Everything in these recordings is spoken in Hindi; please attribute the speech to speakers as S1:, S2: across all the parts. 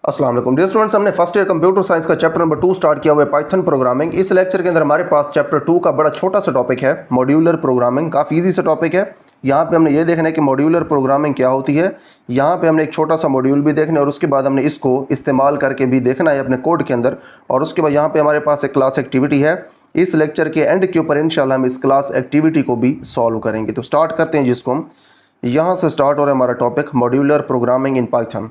S1: अस्सलाम वालेकुम डियर स्टूडेंट्स, हमने फर्स्ट ईयर कंप्यूटर साइंस का चैप्टर नंबर 2 स्टार्ट किया हुआ है पाइथन प्रोग्रामिंग। इस लेक्चर के अंदर हमारे पास चैप्टर 2 का बड़ा छोटा सा टॉपिक है मॉड्यूलर प्रोग्रामिंग। काफ़ी इजी सा टॉपिक है। यहाँ पे हमने ये देखना है कि मॉड्यूलर प्रोग्रामिंग क्या होती है। यहाँ पे हमने एक छोटा सा मॉड्यूल भी देखना है और उसके बाद हमने इसको इस्तेमाल करके भी देखना है अपने कोड के अंदर। और उसके बाद यहाँ पे हमारे पास एक क्लास एक्टिविटी है। इस लेक्चर के एंड के ऊपर इंशाल्लाह हम इस क्लास एक्टिविटी को भी सॉल्व करेंगे। तो स्टार्ट करते हैं, जिसको हम यहाँ से स्टार्ट हो रहा है हमारा topic modular programming in Python.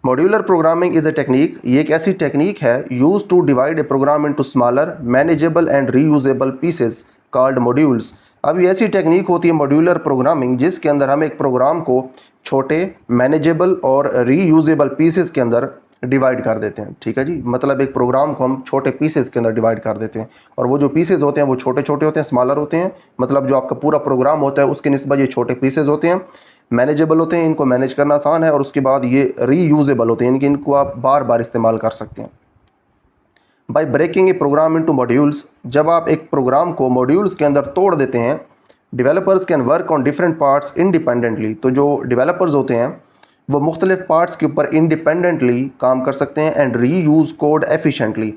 S1: Modular programming is a technique, ये एक ऐसी टेक्निक है use to divide a program into smaller manageable and reusable pieces called modules. अब ये ऐसी टेक्निक होती है मॉड्यूलर प्रोग्रामिंग जिसके अंदर हम एक प्रोग्राम को छोटे मैनेजेबल और रीयूजेबल पीसेस के अंदर डिवाइड कर देते हैं। ठीक है जी, मतलब एक प्रोग्राम को हम छोटे पीसेस के अंदर डिवाइड कर देते हैं और वो जो पीसेस होते हैं वो छोटे छोटे होते हैं, स्मॉलर होते हैं। मतलब जो आपका पूरा प्रोग्राम होता है उसके निस्बत ये छोटे पीसेस होते हैं, मैनेजेबल होते हैं, इनको मैनेज करना आसान है। और उसके बाद ये रीयूजेबल होते हैं, यानी कि इनको आप बार बार इस्तेमाल कर सकते हैं। By breaking a program into modules, जब आप एक प्रोग्राम को मॉड्यूल्स के अंदर तोड़ देते हैं, developers can work on different parts independently. तो जो डेवलपर्स होते हैं वो मुख्तलिफ पार्ट्स के ऊपर इंडिपेंडेंटली काम कर सकते हैं and reuse code efficiently.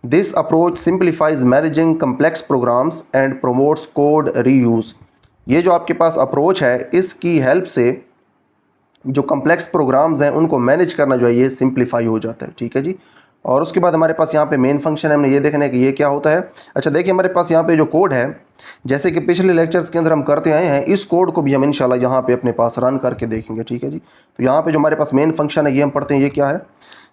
S1: This approach simplifies managing complex programs and promotes code reuse. ये जो आपके पास अप्रोच है, इसकी हेल्प से जो कम्प्लेक्स प्रोग्राम्स हैं उनको मैनेज करना जो है ये सिंप्लीफाई हो जाता है। ठीक है जी। और उसके बाद हमारे पास यहाँ पे मेन फंक्शन है, हमने ये देखना है कि ये क्या होता है। अच्छा देखिए, हमारे पास यहाँ पे जो कोड है, जैसे कि पिछले लेक्चर्स के अंदर हम करते आए हैं, इस कोड को भी हम इंशाल्लाह यहाँ पे अपने पास रन करके देखेंगे। ठीक है जी। तो यहाँ पे जो हमारे पास मेन फंक्शन है ये हम पढ़ते हैं, ये क्या है।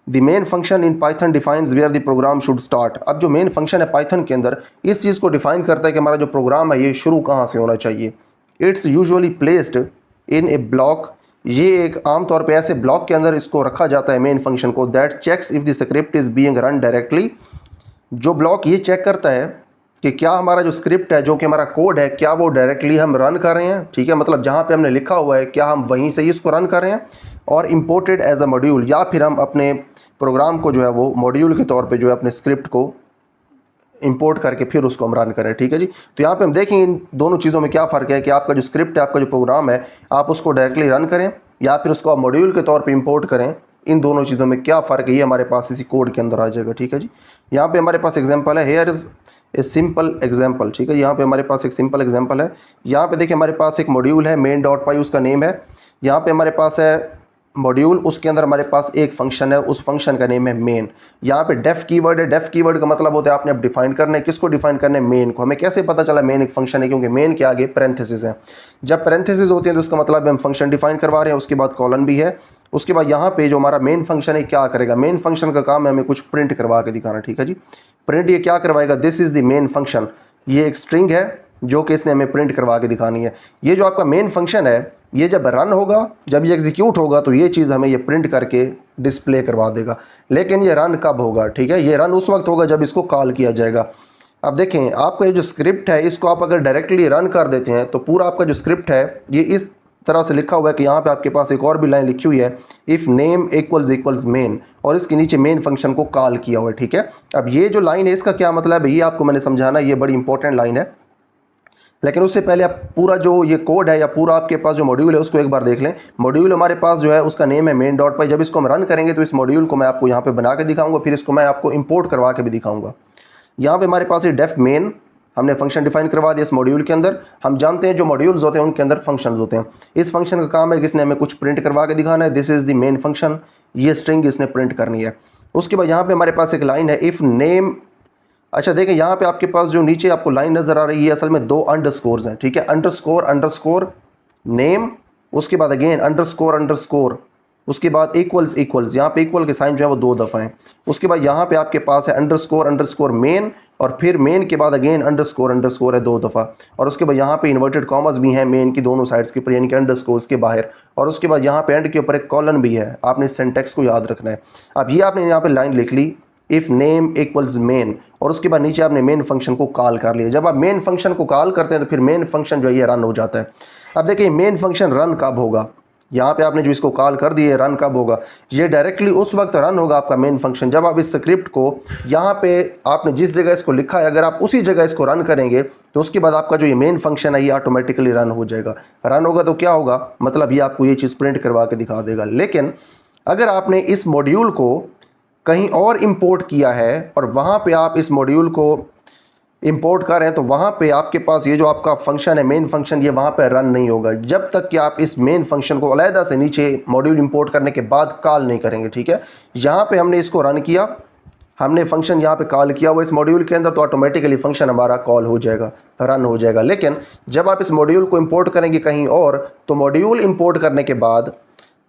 S1: The main function in Python defines where the program should start. अब जो मेन फंक्शन है पाइथन के अंदर, इस चीज़ को डिफाइन करता है कि हमारा जो प्रोग्राम है ये शुरू कहाँ से होना चाहिए। It's usually placed in A block. ये एक आमतौर पे ऐसे ब्लॉक के अंदर इसको रखा जाता है मेन फंक्शन को, that checks if the script is being run directly. जो ब्लॉक ये चेक करता है कि क्या हमारा जो स्क्रिप्ट है, जो कि हमारा कोड है, क्या वो डायरेक्टली हम रन कर रहे हैं। ठीक है, मतलब जहाँ पे हमने लिखा हुआ है क्या हम वहीं से ही इसको रन कर रहे हैं, और इम्पोर्टेड एज अ मॉड्यूल, या फिर हम अपने प्रोग्राम को जो है वो मॉड्यूल के तौर पे जो है अपने स्क्रिप्ट को इंपोर्ट करके फिर उसको हम रन करें। ठीक है जी। तो यहाँ पे हम देखेंगे इन दोनों चीज़ों में क्या फ़र्क है कि आपका जो स्क्रिप्ट है, आपका जो प्रोग्राम है, आप उसको डायरेक्टली रन करें या फिर उसको आप मॉड्यूल के तौर पे इंपोर्ट करें। इन दोनों चीज़ों में क्या फ़र्क है ये हमारे पास इसी कोड के अंदर आ जाएगा। ठीक है जी। यहाँ पे हमारे पास एग्जाम्पल है, here is a simple example. ठीक है, यहाँ पे हमारे पास एक सिंपल एग्जाम्पल है। यहाँ पे देखिए हमारे पास एक मॉड्यूल है मेन डॉट पाई, उसका नेम है। यहाँ पे हमारे पास है मॉड्यूल, उसके अंदर हमारे पास एक फंक्शन है, उस फंक्शन का नेम है मेन। यहाँ पे डेफ कीवर्ड है। डेफ कीवर्ड का मतलब होता है आपने अब डिफाइन करना है, किसको डिफाइन करना है, मेन को। हमें कैसे पता चला मेन एक फंक्शन है, क्योंकि मेन के आगे पैरेंथेसिस है। जब पैरेंथेसिस होती है तो उसका मतलब हम फंक्शन डिफाइन करवा रहे हैं। उसके बाद कॉलन भी है। उसके बाद यहाँ पे जो हमारा मेन फंक्शन है क्या करेगा, मेन फंक्शन का काम है हमें कुछ प्रिंट करवा के दिखाना। ठीक है जी। प्रिंट ये क्या करवाएगा, this is the main function. ये एक स्ट्रिंग है जो कि इसने हमें प्रिंट करवा के दिखानी है। ये जो आपका मेन फंक्शन है, ये जब रन होगा, जब ये एग्जीक्यूट होगा, तो ये चीज़ हमें ये प्रिंट करके डिस्प्ले करवा देगा। लेकिन ये रन कब होगा, ठीक है, ये रन उस वक्त होगा जब इसको कॉल किया जाएगा। अब देखें, आपका ये जो स्क्रिप्ट है, इसको आप अगर डायरेक्टली रन कर देते हैं तो पूरा आपका जो स्क्रिप्ट है ये इस तरह से लिखा हुआ है कि यहाँ पे आपके पास एक और भी लाइन लिखी हुई है, इफ़ नेम इक्वल्स मेन, और इसके नीचे मेन फंक्शन को कॉल किया हुआ है। ठीक है, अब ये जो लाइन है इसका क्या मतलब है, ये आपको मैंने समझाना, ये बड़ी इंपॉर्टेंट लाइन है। लेकिन उससे पहले आप पूरा जो ये कोड है या पूरा आपके पास जो मॉड्यूल है उसको एक बार देख लें। मॉड्यूल हमारे पास जो है उसका नेम है मेन डॉट पाई। जब इसको हम रन करेंगे तो इस मॉड्यूल को मैं आपको यहाँ पे बना के दिखाऊंगा, फिर इसको मैं आपको इंपोर्ट करवा के भी दिखाऊंगा। यहाँ पे हमारे पास ये डेफ मेन, हमने फंक्शन डिफाइन करवा दिया इस मॉड्यूल के अंदर। हम जानते हैं जो मॉड्यूल्स होते हैं उनके अंदर फंक्शंस होते हैं। इस फंक्शन का काम है कि इसने हमें कुछ प्रिंट करवा के दिखाना है, this is the main function, ये स्ट्रिंग इसने प्रिंट करनी है। उसके बाद यहाँ पे हमारे पास एक लाइन है, इफ़ नेम। अच्छा देखिए, यहाँ पे आपके पास जो नीचे आपको लाइन नज़र आ रही है, असल में दो अंडरस्कोर्स हैं। ठीक है, अंडरस्कोर अंडरस्कोर नेम, उसके बाद अगेन अंडरस्कोर अंडरस्कोर, उसके बाद इक्वल्स। यहाँ पे इक्वल के साइन जो है वो दो दफ़ा हैं। उसके बाद यहाँ पे आपके पास है अंडरस्कोर अंडरस्कोर मेन, और फिर मेन के बाद अगेन अंडरस्कोर अंडरस्कोर है दो दफ़ा। और उसके बाद यहाँ पे इन्वर्टेड कॉमर्स भी हैं मेन की दोनों साइड्स के ऊपर, यानी कि अंडरस्कोर्स के बाहर। और उसके बाद यहाँ पे एंड के ऊपर एक कॉलन भी है। आपने इस सिंटैक्स को याद रखना है। अब ये आपने यहाँ पे लाइन लिख ली, इफ़ नेम इक्वल्स मेन, और उसके बाद नीचे आपने मेन फंक्शन को कॉल कर लिया। जब आप मेन फंक्शन को कॉल करते हैं तो फिर मेन फंक्शन जो है ये रन हो जाता है। अब देखिए मेन फंक्शन रन कब होगा, यहाँ पे आपने जो इसको कॉल कर दिए, रन कब होगा, ये डायरेक्टली उस वक्त रन होगा आपका मेन फंक्शन जब आप इस स्क्रिप्ट को यहाँ पे आपने जिस जगह इसको लिखा है, अगर आप उसी जगह इसको रन करेंगे तो उसके बाद आपका जो ये मेन फंक्शन है ये ऑटोमेटिकली रन हो जाएगा। रन होगा तो क्या होगा, मतलब ये आपको ये चीज़ प्रिंट करवा के दिखा देगा। लेकिन अगर आपने इस मॉड्यूल को कहीं और इंपोर्ट किया है और वहाँ पे आप इस मॉड्यूल को इंपोर्ट कर रहे हैं तो वहाँ पे आपके पास ये जो आपका फंक्शन है मेन फंक्शन, ये वहाँ पे रन नहीं होगा जब तक कि आप इस मेन फंक्शन को अलहदा से नीचे मॉड्यूल इंपोर्ट करने के बाद कॉल नहीं करेंगे। ठीक है, यहाँ पे हमने इसको रन किया, हमने फंक्शन यहाँ पे कॉल किया वो इस मॉड्यूल के अंदर, तो ऑटोमेटिकली फंक्शन हमारा कॉल हो जाएगा, रन हो जाएगा। लेकिन जब आप इस मॉड्यूल को इंपोर्ट करेंगे कहीं और, तो मॉड्यूल इंपोर्ट करने के बाद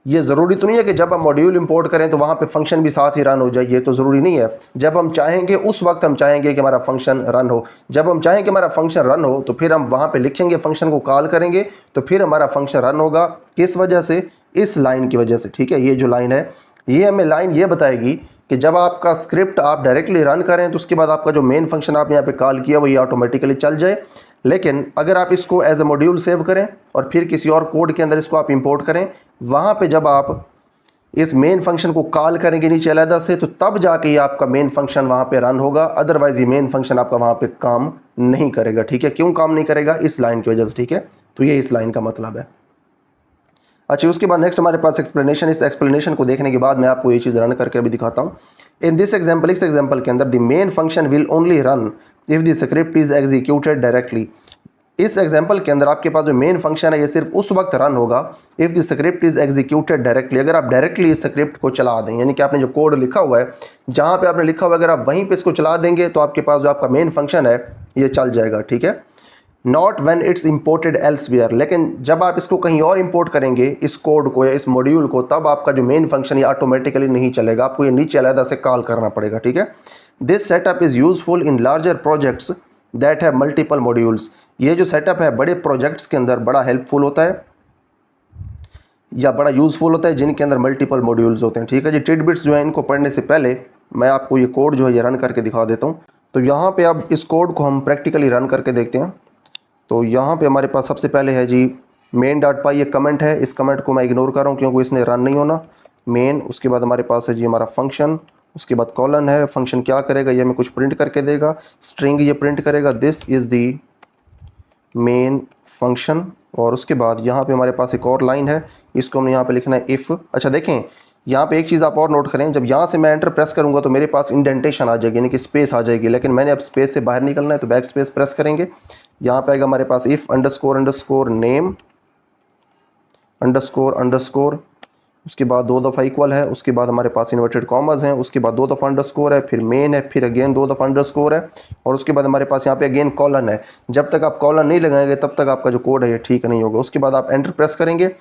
S1: ये ज़रूरी तो नहीं है कि जब हम मॉड्यूल इंपोर्ट करें तो वहाँ पे फंक्शन भी साथ ही रन हो जाए, ये तो ज़रूरी नहीं है। जब हम चाहेंगे उस वक्त हम चाहेंगे कि हमारा फंक्शन रन हो, जब हम चाहें कि हमारा फंक्शन रन हो तो फिर हम वहाँ पे लिखेंगे, फंक्शन को कॉल करेंगे तो फिर हमारा फंक्शन रन होगा। किस वजह से? इस लाइन की वजह से। ठीक है, ये जो लाइन है ये हमें लाइन ये बताएगी कि जब आपका स्क्रिप्ट आप डायरेक्टली रन करें तो उसके बाद आपका जो मेन फंक्शन आप यहाँ पे कॉल किया वो ये ऑटोमेटिकली चल जाए। लेकिन अगर आप इसको एज ए मॉड्यूल सेव करें और फिर किसी और कोड के अंदर इसको आप इंपोर्ट करें, वहाँ पे जब आप इस मेन फंक्शन को कॉल करेंगे नीचे अलहदा से, तो तब जाके ये आपका मेन फंक्शन वहाँ पे रन होगा। अदरवाइज ये मेन फंक्शन आपका वहाँ पे काम नहीं करेगा। ठीक है, क्यों काम नहीं करेगा? इस लाइन की वजह से। ठीक है, तो ये इस लाइन का मतलब है। अच्छा, उसके बाद नेक्स्ट हमारे पास एक्सप्लेनेशन। इस एक्सप्लेनेशन को देखने के बाद मैं आपको ये चीज़ रन करके अभी दिखाता हूँ। इन दिस एग्जाम्पल, इस एग्जाम्पल के अंदर the main function will only run if the script is executed directly. इस एग्जाम्पल के अंदर आपके पास जो मेन फंक्शन है ये सिर्फ उस वक्त रन होगा if the script is executed directly, अगर आप डायरेक्टली इस स्क्रिप्ट को चला दें, यानी कि आपने जो कोड लिखा हुआ है जहाँ पे आपने लिखा हुआ है अगर आप वहीं पे इसको चला देंगे तो आपके पास जो आपका मेन फंक्शन है ये चल जाएगा। ठीक है, not when it's imported elsewhere, लेकिन जब आप इसको कहीं और इंपोर्ट करेंगे इस कोड को या इस मॉड्यूल को, तब आपका जो मेन फंक्शन ये ऑटोमेटिकली नहीं चलेगा, आपको ये नीचे अलग से कॉल करना पड़ेगा। ठीक है, this setup is useful in larger projects that have multiple modules. ये जो सेटअप है बड़े प्रोजेक्ट्स के अंदर बड़ा हेल्पफुल होता है या बड़ा यूज़फुल होता है जिनके अंदर मल्टीपल मॉड्यूल्स होते हैं। ठीक है जी, टिडबिट्स जो है इनको पढ़ने से पहले मैं आपको ये कोड जो है ये रन करके दिखा देता हूँ। तो यहाँ पे अब इस कोड को हम प्रैक्टिकली रन करके देखते हैं। तो यहाँ पे हमारे पास सबसे पहले है जी main.py, ये कमेंट है, इस कमेंट को मैं इग्नोर कर रहा हूँ क्योंकि इसने रन नहीं होना। मेन, उसके बाद हमारे पास है जी हमारा फंक्शन, उसके बाद कॉलन है। फंक्शन क्या करेगा? ये हमें कुछ प्रिंट करके देगा, स्ट्रिंग ये प्रिंट करेगा, this is the main function. और उसके बाद यहाँ पे हमारे पास एक और लाइन है, इसको हमने यहाँ पे लिखना है इफ़। अच्छा देखें, यहाँ पे एक चीज़ आप और नोट करें, जब यहाँ से मैं एंटर प्रेस करूँगा तो मेरे पास इंडेंटेशन आ जाएगी, यानी कि स्पेस आ जाएगी, लेकिन मैंने अब स्पेस से बाहर निकलना है तो बैक स्पेस प्रेस करेंगे। यहाँ पे आएगा हमारे पास इफ़ अंडरस्कोर नेम अंडरस्कोर, उसके बाद 2 दफ़ा इक्वल है, उसके बाद हमारे पास इन्वर्टेड कॉमर्स हैं, उसके बाद 2 दफ़ा अंडरस्कोर है, फिर मेन है, फिर अगेन 2 दफ़ा अंडरस्कोर है, और उसके बाद हमारे पास यहाँ पे अगेन कॉलन है। जब तक आप कॉलन नहीं लगाएंगे तब तक आपका जो कोड है ये ठीक नहीं होगा। उसके बाद आप एंटर प्रेस करेंगे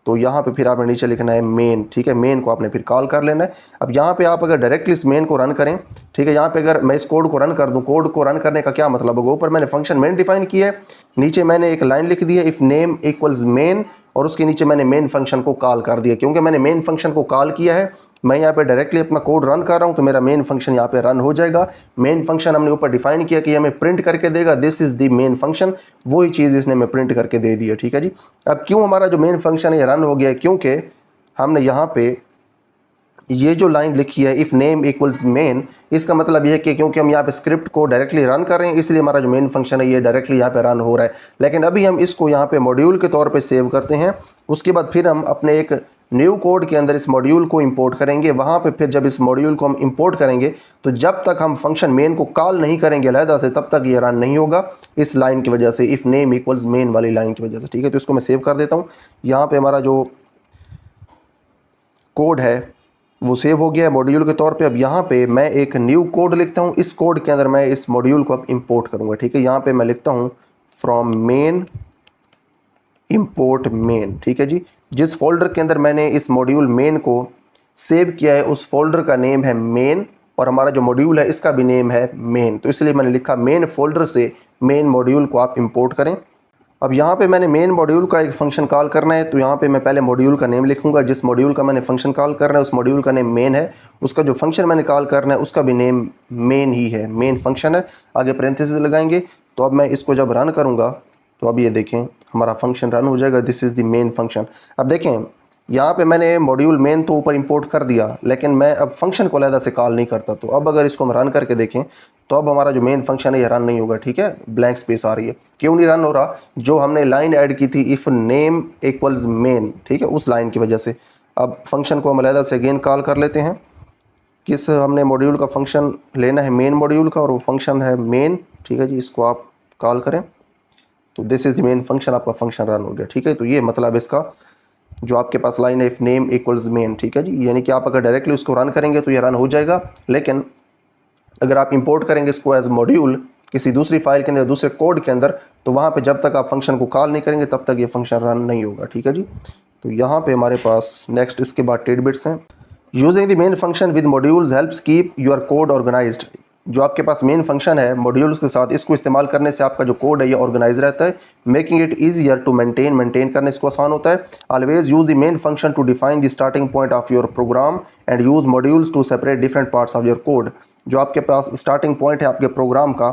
S1: तो यहाँ पे फिर आपने नीचे लिखना है मेन। ठीक है, मेन को आपने फिर कॉल कर लेना है। अब यहाँ पे आप अगर डायरेक्टली इस मेन को रन करें, ठीक है, यहाँ पे अगर मैं इस कोड को रन कर दूँ, कोड को रन करने का क्या मतलब होगा? ऊपर मैंने फंक्शन मेन डिफाइन किया है, नीचे मैंने एक लाइन लिख दी है इफ़ नेम इक्वल्स मेन, और उसके नीचे मैंने मेन फंक्शन को कॉल कर दिया। क्योंकि मैंने मेन फंक्शन को कॉल किया है, मैं यहाँ पे डायरेक्टली अपना कोड रन कर रहा हूँ तो मेरा मेन फंक्शन यहाँ पे रन हो जाएगा। मेन फंक्शन हमने ऊपर डिफाइन किया कि हमें प्रिंट करके देगा, this is the main function, वही चीज़ इसने हमें प्रिंट करके दे दी है। ठीक है जी, अब क्यों हमारा जो मेन फंक्शन है ये रन हो गया है? क्योंकि हमने यहाँ पे ये जो लाइन लिखी है इफ़ नेम इक्वल्स मेन, इसका मतलब ये है कि क्योंकि हम यहाँ पे स्क्रिप्ट को डायरेक्टली रन कर रहे हैं इसलिए हमारा जो मेन फंक्शन है ये डायरेक्टली यहाँ पे रन हो रहा है। लेकिन अभी हम इसको यहाँ पे मॉड्यूल के तौर पे सेव करते हैं, उसके बाद फिर हम अपने एक न्यू कोड के अंदर इस मॉड्यूल को इंपोर्ट करेंगे। वहाँ पे फिर जब इस मॉड्यूल को हम इंपोर्ट करेंगे तो जब तक हम फंक्शन मेन को कॉल नहीं करेंगे अलहदा से, तब तक ये रन नहीं होगा, इस लाइन की वजह से, इफ़ नेम इक्वल्स मेन वाली लाइन की वजह से। ठीक है, तो इसको मैं सेव कर देता हूँ। यहाँ पर हमारा जो कोड है वो सेव हो गया है मॉड्यूल के तौर पे। अब यहाँ पे मैं एक न्यू कोड लिखता हूँ, इस कोड के अंदर मैं इस मॉड्यूल को अब इंपोर्ट करूँगा। ठीक है, यहाँ पे मैं लिखता हूँ फ्रॉम मेन इंपोर्ट मेन। ठीक है जी, जिस फोल्डर के अंदर मैंने इस मॉड्यूल मेन को सेव किया है उस फोल्डर का नेम है मेन, और हमारा जो मॉड्यूल है इसका भी नेम है मेन, तो इसलिए मैंने लिखा मेन फोल्डर से मेन मॉड्यूल को आप इंपोर्ट करें। अब यहाँ पे मैंने मेन मॉड्यूल का एक फंक्शन कॉल करना है, तो यहाँ पे मैं पहले मॉड्यूल का नेम लिखूंगा, जिस मॉड्यूल का मैंने फंक्शन कॉल करना है उस मॉड्यूल का नेम मेन है, उसका जो फंक्शन मैंने कॉल करना है उसका भी नेम मेन ही है, मेन फंक्शन है, आगे पैरेंथेसिस लगाएंगे। तो अब मैं इसको जब रन करूँगा तो अब ये देखें हमारा फंक्शन रन हो जाएगा, this is the main function. अब देखें यहाँ पे मैंने मॉड्यूल मेन तो ऊपर इंपोर्ट कर दिया, लेकिन मैं अब फंक्शन को अलहदा से कॉल नहीं करता। तो अब अगर इसको हम रन करके देखें तो अब हमारा जो मेन फंक्शन है ये रन नहीं होगा। ठीक है, ब्लैंक स्पेस आ रही है। क्यों नहीं रन हो रहा? जो हमने लाइन ऐड की थी इफ़ नेम इक्वल्स मेन, ठीक है, उस लाइन की वजह से। अब फंक्शन को हम अलहदा से अगेन कॉल कर लेते हैं। किस हमने मॉड्यूल का फंक्शन लेना है, मेन मॉड्यूल का, और वो फंक्शन है मेन। ठीक है जी, इसको आप कॉल करें तो this is the main function, आपका फंक्शन रन हो गया। ठीक है, तो ये मतलब इसका जो आपके पास लाइन है, इफ नेम इक्वल्स मेन। ठीक है जी, यानी कि आप अगर डायरेक्टली उसको रन करेंगे तो ये रन हो जाएगा, लेकिन अगर आप इंपोर्ट करेंगे इसको एज मॉड्यूल किसी दूसरी फाइल के अंदर, दूसरे कोड के अंदर, तो वहाँ पे जब तक आप फंक्शन को कॉल नहीं करेंगे तब तक ये फंक्शन रन नहीं होगा। ठीक है जी, तो यहाँ पे हमारे पास नेक्स्ट इसके बाद टिडबिट्स हैं। Using the main function with modules helps keep your code organised. जो आपके पास मेन फंक्शन है मॉड्यूल्स के साथ, इसको इस्तेमाल करने से आपका जो कोड है ये ऑर्गेनाइज रहता है। Making it easier to maintain करने इसको आसान होता है। Always use the main function to define the starting point of your program and use modules to separate different parts of your code. जो आपके पास स्टार्टिंग पॉइंट है आपके प्रोग्राम का,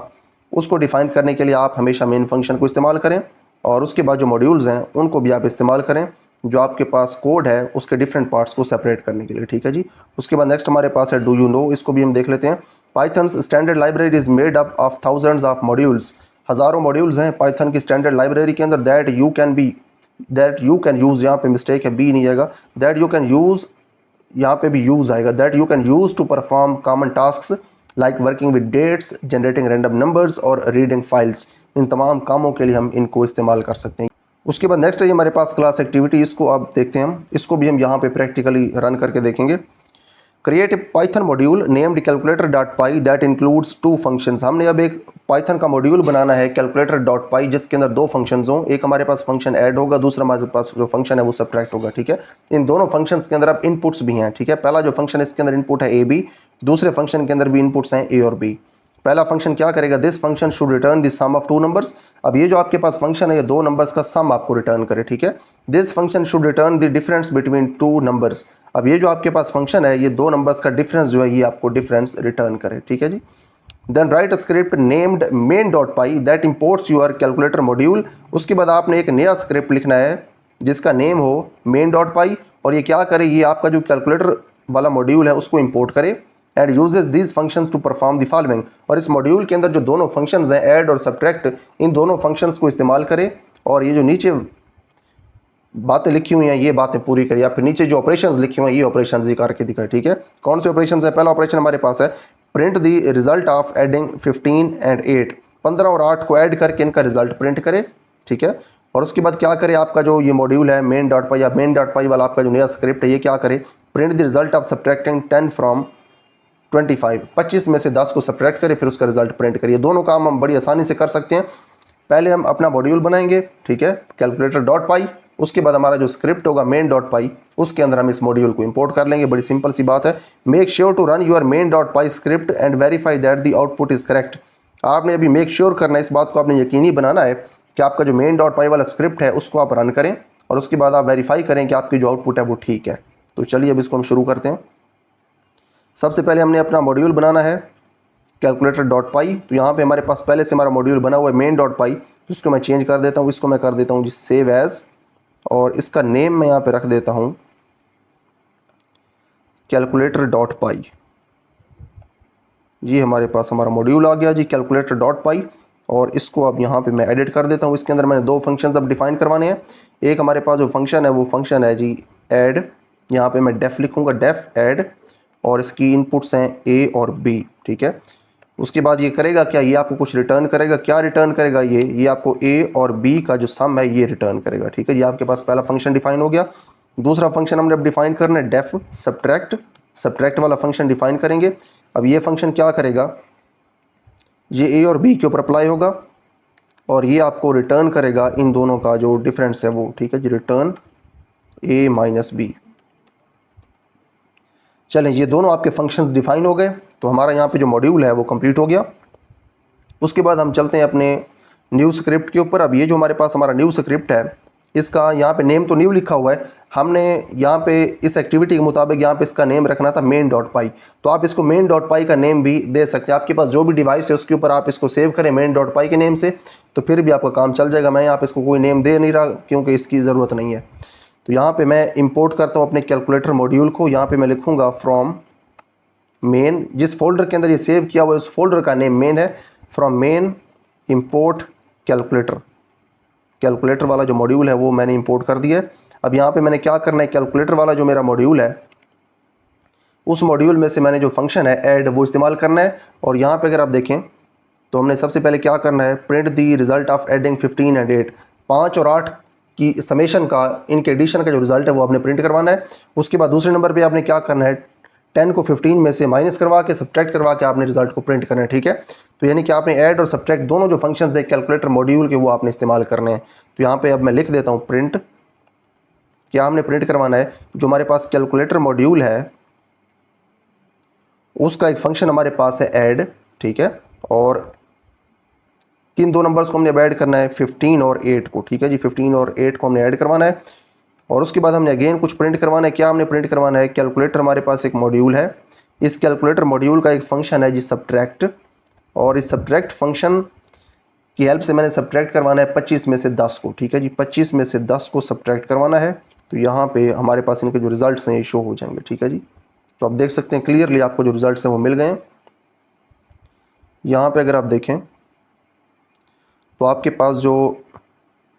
S1: उसको डिफाइन करने के लिए आप हमेशा मेन फंक्शन को इस्तेमाल करें, और उसके बाद जो मॉड्यूल्स हैं उनको भी आप इस्तेमाल करें जो आपके पास कोड है उसके डिफरेंट पार्ट्स को सेपरेट करने के लिए। ठीक है जी, उसके बाद नेक्स्ट हमारे पास है डू यू नो, इसको भी हम देख लेते हैं। Pythons standard library is made up of thousands of modules. हज़ारों मॉड्यूल्स हैं पाइथन की स्टैंडर्ड लाइब्रेरी के अंदर। दैट यू कैन यूज़, यहाँ पे मिस्टेक है, बी नहीं आएगा, दैट यू कैन यूज़, यहाँ पे भी यूज़ आएगा, that you can use to perform common tasks like working with dates, generating random numbers और रीडिंग फाइल्स। इन तमाम कामों के लिए हम इनको इस्तेमाल कर सकते हैं। उसके बाद नेक्स्ट है हमारे पास क्लास एक्टिविटी, इसको आप देखते हैं हम, इसको भी हम यहाँ पे प्रैक्टिकली रन करके देखेंगे। Create a Python module named calculator dot py that includes two functions. हमने अब एक पाइथन का मॉड्यूल बनाना है कैलकुलेटर डॉट पाई जिसके अंदर दो फंक्शंस हों। एक हमारे पास फंक्शन ऐड होगा, दूसरा हमारे पास जो फंक्शन है वो सब्ट्रैक्ट होगा। ठीक है, इन दोनों फंक्शंस के अंदर अब इनपुट्स भी हैं। ठीक है, पहला जो फंक्शन है इसके अंदर इनपुट है ए बी, दूसरे फंक्शन के अंदर भी इनपुट्स हैं ए और बी। पहला फंक्शन क्या करेगा, this function should return the sum of two numbers. अब ये जो आपके पास फंक्शन है ये दो नंबर्स का सम आपको रिटर्न करे। ठीक है, this function should return the difference between two numbers. अब ये जो आपके पास फंक्शन है ये दो नंबर्स का डिफरेंस जो है ये आपको डिफरेंस रिटर्न करे। ठीक है जी, then write a script named main dot py that imports your calculator module. उसके बाद आपने एक नया स्क्रिप्ट लिखना है जिसका नेम हो मेन डॉट पाई, और ये क्या करे, ये आपका जो कैलकुलेटर वाला मॉड्यूल है उसको इंपोर्ट करे and uses these functions to perform the following. और इस मॉड्यूल के अंदर जो दोनों फंक्शंस हैं ऐड और सब्ट्रैक्ट, इन दोनों फंक्शंस को इस्तेमाल करे और ये जो नीचे बातें लिखी हुई हैं ये बातें पूरी करिए। आपके नीचे जो ऑपरेशंस लिखे हुए हैं ये ऑपरेशंस ही करके दिखाए। ठीक है, कौन से ऑपरेशंस है, पहला ऑपरेशन हमारे पास है print the result of adding 15 and 8। 15 और 8 को ऐड करके इनका रिजल्ट प्रिंट करे। ठीक है, और उसके बाद क्या करे, आपका जो ये मॉड्यूल है मेन डॉट पाई या मेन डॉट पाई वाला आपका जो नया स्क्रिप्ट है ये क्या करे, print the result of subtracting 10 from 25। 25 में से 10 को सब्ट्रैक्ट करें, फिर उसका रिजल्ट प्रिंट करिए। दोनों काम हम बड़ी आसानी से कर सकते हैं। पहले हम अपना मॉड्यूल बनाएंगे, ठीक है, कैलकुलेटर डॉट पाई, उसके बाद हमारा जो स्क्रिप्ट होगा मेन डॉट पाई उसके अंदर हम इस मॉड्यूल को इंपोर्ट कर लेंगे। बड़ी सिंपल सी बात है। Make sure to run your main dot py script and verify that the output is correct. आपने अभी मेक श्योर करना है, इस बात को आपने यकीनी बनाना है कि आपका जो मेन डॉट पाई वाला स्क्रिप्ट है उसको आप रन करें और उसके बाद आप वेरीफाई करें कि आपकी जो आउटपुट है वो ठीक है। तो चलिए अब इसको हम शुरू करते हैं। सबसे पहले हमने अपना मॉड्यूल बनाना है कैलकुलेटर डॉट पाई। तो यहाँ पे हमारे पास पहले से हमारा मॉड्यूल बना हुआ है मेन डॉट पाई, तो इसको मैं चेंज कर देता हूँ, इसको मैं कर देता हूँ जी सेव एज, और इसका नेम मैं यहाँ पे रख देता हूँ कैलकुलेटर डॉट पाई। जी हमारे पास हमारा मॉड्यूल आ गया जी कैलकुलेटर डॉट पाई, और इसको अब यहाँ पे मैं एडिट कर देता हूँ। इसके अंदर मैंने दो फंक्शंस अब डिफाइन करवाने हैं। एक हमारे पास जो फंक्शन है वो फंक्शन है जी ऐड, यहाँ पे मैं डेफ लिखूँगा, डेफ ऐड, और इसकी इनपुट्स हैं ए और बी। ठीक है, उसके बाद ये करेगा क्या, ये आपको कुछ रिटर्न करेगा। क्या रिटर्न करेगा, ये आपको ए और बी का जो सम है ये रिटर्न करेगा। ठीक है, ये आपके पास पहला फंक्शन डिफाइन हो गया। दूसरा फंक्शन हमने अब डिफाइन करना है डेफ सब्ट्रैक्ट, सब्ट्रैक्ट वाला फंक्शन डिफाइन करेंगे। अब ये फंक्शन क्या करेगा, ये ए और बी के ऊपर अप्लाई होगा और ये आपको रिटर्न करेगा इन दोनों का जो डिफरेंस है वो। ठीक है जी, रिटर्न ए माइनस बी। चलें, ये दोनों आपके फंक्शंस डिफाइन हो गए, तो हमारा यहाँ पे जो मॉड्यूल है वो कंप्लीट हो गया। उसके बाद हम चलते हैं अपने न्यू स्क्रिप्ट के ऊपर। अब ये जो हमारे पास हमारा न्यू स्क्रिप्ट है इसका यहाँ पे नेम तो न्यू लिखा हुआ है, हमने यहाँ पे इस एक्टिविटी के मुताबिक यहाँ पे इसका नेम रखना था मेन डॉट पाई। तो आप इसको मेन डॉट पाई का नेम भी दे सकते हैं। आपके पास जो भी डिवाइस है उसके ऊपर आप इसको सेव करें मेन डॉट पाई के नेम से, तो फिर भी आपका काम चल जाएगा। मैं यहाँ पे इसको कोई नेम दे नहीं रहा क्योंकि इसकी ज़रूरत नहीं है। तो यहाँ पे मैं इंपोर्ट करता हूँ अपने कैलकुलेटर मॉड्यूल को। यहाँ पे मैं लिखूँगा फ्रॉम मेन, जिस फोल्डर के अंदर ये सेव किया हुआ है उस फोल्डर का नेम मेन है। From main import calculator, calculator वाला जो मॉड्यूल है वो मैंने इंपोर्ट कर दिया है। अब यहाँ पे मैंने क्या करना है, कैलकुलेटर वाला जो मेरा मॉड्यूल है उस मॉड्यूल में से मैंने जो फंक्शन है ऐड वो इस्तेमाल करना है। और यहाँ पे अगर आप देखें तो हमने सबसे पहले क्या करना है, print the result of adding 15 and 8, 5 और 8 की समेशन का, इनके एडिशन का जो रिजल्ट है वो आपने प्रिंट करवाना है। उसके बाद दूसरे नंबर पे आपने क्या करना है, 10 को 15 में से माइनस करवा के सब्ट्रैक्ट करवा के आपने रिजल्ट को प्रिंट करना है। ठीक है, तो यानी कि आपने ऐड और सब्ट्रैक्ट दोनों जो फंक्शंस है कैलकुलेटर मॉड्यूल के वो आपने इस्तेमाल करने हैं। तो यहाँ पे अब मैं लिख देता हूँ प्रिंट, क्या हमने प्रिंट करवाना है, जो हमारे पास कैलकुलेटर मॉड्यूल है उसका एक फंक्शन हमारे पास है ऐड। ठीक है, और किन दो नंबर्स को हमने ऐड करना है, 15 और 8 को। ठीक है जी, 15 और 8 को हमने ऐड करवाना है। और उसके बाद हमने अगेन कुछ प्रिंट करवाना है। क्या हमने प्रिंट करवाना है, कैलकुलेटर हमारे पास एक मॉड्यूल है, इस कैलकुलेटर मॉड्यूल का एक फंक्शन है जी सब्ट्रैक्ट, और इस सब्ट्रैक्ट फंक्शन की हेल्प से मैंने सब्ट्रैक्ट करवाना है 25 में से 10 को। ठीक है जी, 25 में से 10 को सब्ट्रैक्ट करवाना है। तो यहाँ पे हमारे पास इनके जो रिजल्ट्स हैं ये शो हो जाएंगे। ठीक है जी, तो आप देख सकते हैं क्लियरली आपको जो रिजल्ट्स हैं वो मिल गए। यहाँ पे अगर आप देखें तो आपके पास जो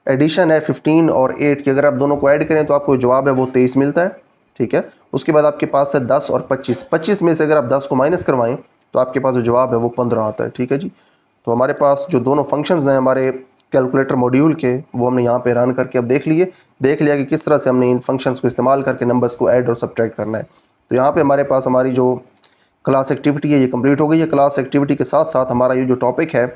S1: एडिशन है 15 और 8 की, अगर आप दोनों को ऐड करें तो आपको जवाब है वो 23 मिलता है। ठीक है, उसके बाद आपके पास है 10 और 25, 25 में से अगर आप 10 को माइनस करवाएं तो आपके पास जो जवाब है वो 15 आता है। ठीक है जी, तो हमारे पास जो दोनों फंक्शंस हैं हमारे कैलकुलेटर मॉड्यूल के वो हमने यहाँ पे रन करके अब देख लिया कि किस तरह से हमने इन फंक्शंस को इस्तेमाल करके नंबर्स को ऐड और सब्ट्रैक्ट करना है। तो यहाँ पे हमारे पास हमारी जो क्लास एक्टिविटी है ये कंप्लीट हो गई है। क्लास एक्टिविटी के साथ साथ हमारा ये जो टॉपिक है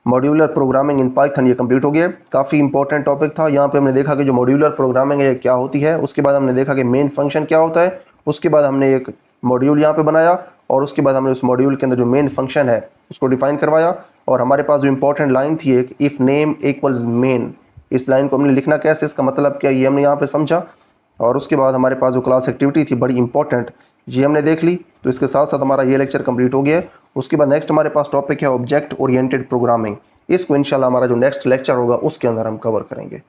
S1: मॉड्यूलर प्रोग्रामिंग इन पाइथन ये कंप्लीट हो गया। काफ़ी इंपॉर्टेंट टॉपिक था। यहाँ पे हमने देखा कि जो मॉड्यूलर प्रोग्रामिंग है ये क्या होती है, उसके बाद हमने देखा कि मेन फंक्शन क्या होता है, उसके बाद हमने एक मॉड्यूल यहाँ पे बनाया और उसके बाद हमने उस मॉड्यूल के अंदर जो मेन फंक्शन है उसको डिफाइन करवाया। और हमारे पास जो इंपॉर्टेंट लाइन थी एक, इफ़ नेम इक्वल्स मेन, इस लाइन को हमने लिखना कैसे, इसका मतलब क्या, ये हमने यहाँ पे समझा। और उसके बाद हमारे पास जो क्लास एक्टिविटी थी बड़ी इंपॉर्टेंट, ये हमने देख ली। तो इसके साथ साथ हमारा ये लेक्चर कंप्लीट हो गया है। उसके बाद नेक्स्ट हमारे पास टॉपिक है ऑब्जेक्ट ओरिएंटेड प्रोग्रामिंग। इसको इंशाल्लाह हमारा जो नेक्स्ट लेक्चर होगा उसके अंदर हम कवर करेंगे।